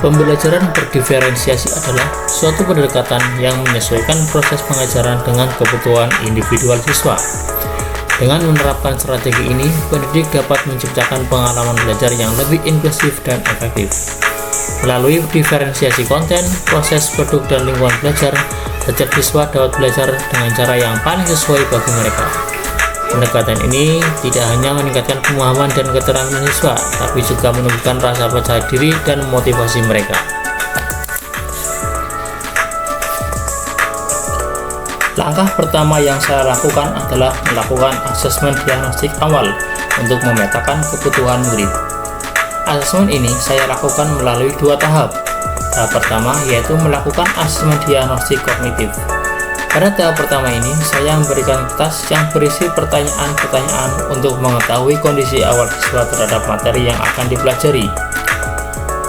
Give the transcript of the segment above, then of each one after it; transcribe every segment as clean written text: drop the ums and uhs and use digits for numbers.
Pembelajaran berdiferensiasi adalah suatu pendekatan yang menyesuaikan proses pengajaran dengan kebutuhan individual siswa. Dengan menerapkan strategi ini, pendidik dapat menciptakan pengalaman belajar yang lebih inklusif dan efektif. Melalui diferensiasi konten, proses produk, dan lingkungan belajar, setiap siswa dapat belajar dengan cara yang paling sesuai bagi mereka. Pendekatan ini tidak hanya meningkatkan pemahaman dan keterampilan siswa, tapi juga menumbuhkan rasa percaya diri dan motivasi mereka. Langkah pertama yang saya lakukan adalah melakukan asesmen diagnostik awal untuk memetakan kebutuhan murid. Asesmen ini saya lakukan melalui dua tahap. Tahap pertama yaitu melakukan asesmen diagnostik kognitif. Pada tahap pertama ini, saya memberikan kertas yang berisi pertanyaan-pertanyaan untuk mengetahui kondisi awal siswa terhadap materi yang akan dipelajari.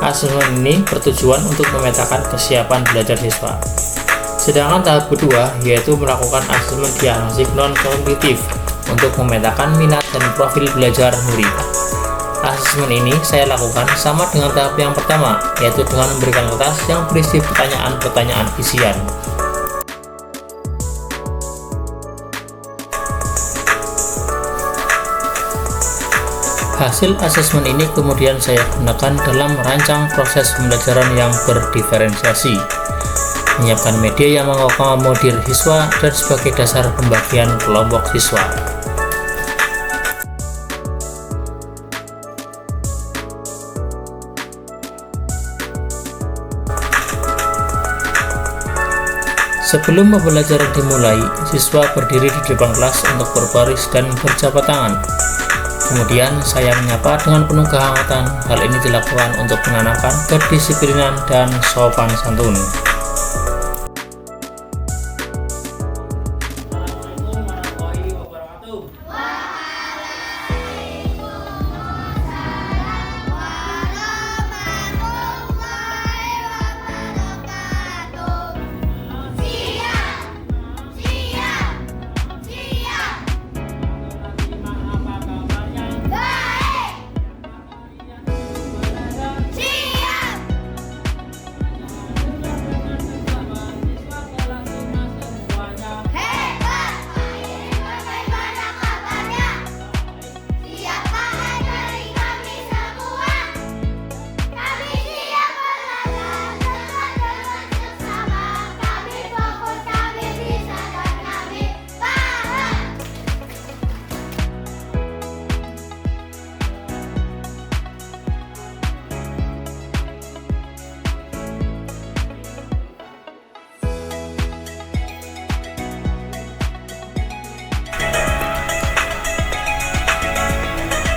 Asesmen ini bertujuan untuk memetakan kesiapan belajar siswa. Sedangkan tahap kedua yaitu melakukan asesmen diagnostik non-kognitif untuk memetakan minat dan profil belajar murid. Asesmen ini saya lakukan sama dengan tahap yang pertama, yaitu dengan memberikan kertas yang berisi pertanyaan-pertanyaan isian. Hasil asesmen ini kemudian saya gunakan dalam merancang proses pembelajaran yang berdiferensiasi, menyiapkan media yang mengakomodir siswa, dan sebagai dasar pembagian kelompok siswa. Sebelum pembelajaran dimulai, siswa berdiri di depan kelas untuk berbaris dan berjabat tangan. Kemudian saya menyapa dengan penuh kehangatan. Hal ini dilakukan untuk menanamkan kedisiplinan dan sopan santun.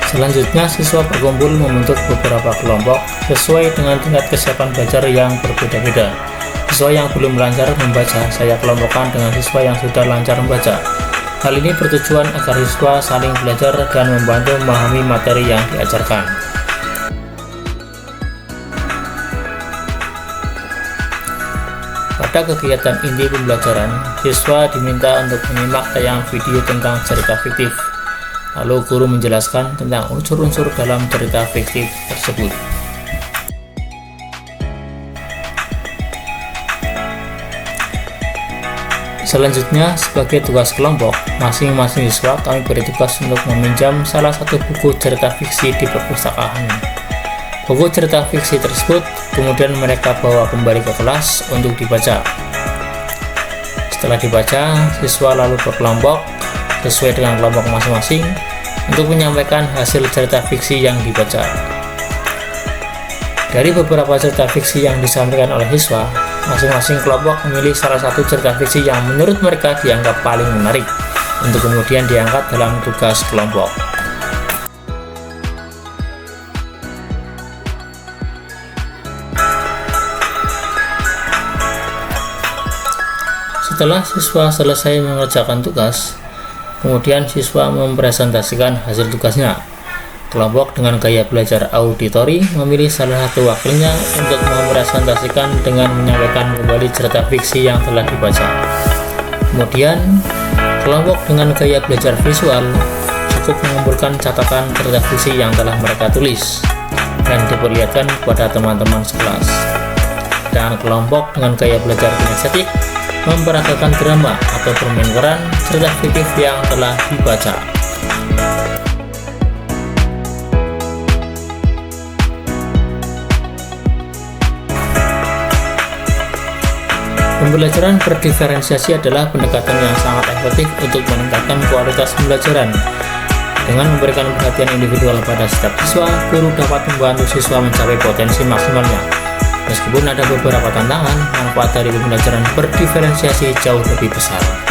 Selanjutnya, siswa berkumpul membentuk beberapa kelompok sesuai dengan tingkat kesiapan belajar yang berbeda-beda. Siswa yang belum lancar membaca, saya kelompokkan dengan siswa yang sudah lancar membaca. Hal ini bertujuan agar siswa saling belajar dan membantu memahami materi yang diajarkan. Pada kegiatan inti pembelajaran, siswa diminta untuk menyimak tayangan video tentang cerita fiktif. Lalu guru menjelaskan tentang unsur-unsur dalam cerita fiktif tersebut. Selanjutnya, sebagai tugas kelompok, masing-masing siswa kami beri tugas untuk meminjam salah satu buku cerita fiksi di perpustakaan. Buku cerita fiksi tersebut kemudian mereka bawa kembali ke kelas untuk dibaca. Setelah dibaca, siswa lalu berkelompok sesuai dengan kelompok masing-masing untuk menyampaikan hasil cerita fiksi yang dibaca. Dari beberapa cerita fiksi yang disampaikan oleh siswa, masing-masing kelompok memilih salah satu cerita fiksi yang menurut mereka dianggap paling menarik untuk kemudian diangkat dalam tugas kelompok. Setelah siswa selesai mengerjakan tugas, kemudian siswa mempresentasikan hasil tugasnya. Kelompok dengan gaya belajar auditori memilih salah satu wakilnya untuk mempresentasikan dengan menyampaikan kembali cerita fiksi yang telah dibaca. Kemudian, kelompok dengan gaya belajar visual cukup mengumpulkan catatan cerita fiksi yang telah mereka tulis dan diperlihatkan kepada teman-teman sekelas. perencanaan kelompok dengan gaya belajar kinestetik, memperagakan drama atau bermain peran cerita fiktif yang telah dibaca. Pembelajaran berdiferensiasi adalah pendekatan yang sangat efektif untuk meningkatkan kualitas pembelajaran. Dengan memberikan perhatian individual pada setiap siswa, guru dapat membantu siswa mencapai potensi maksimalnya. Meskipun ada beberapa tantangan, manfaat dari pembelajaran berdiferensiasi jauh lebih besar.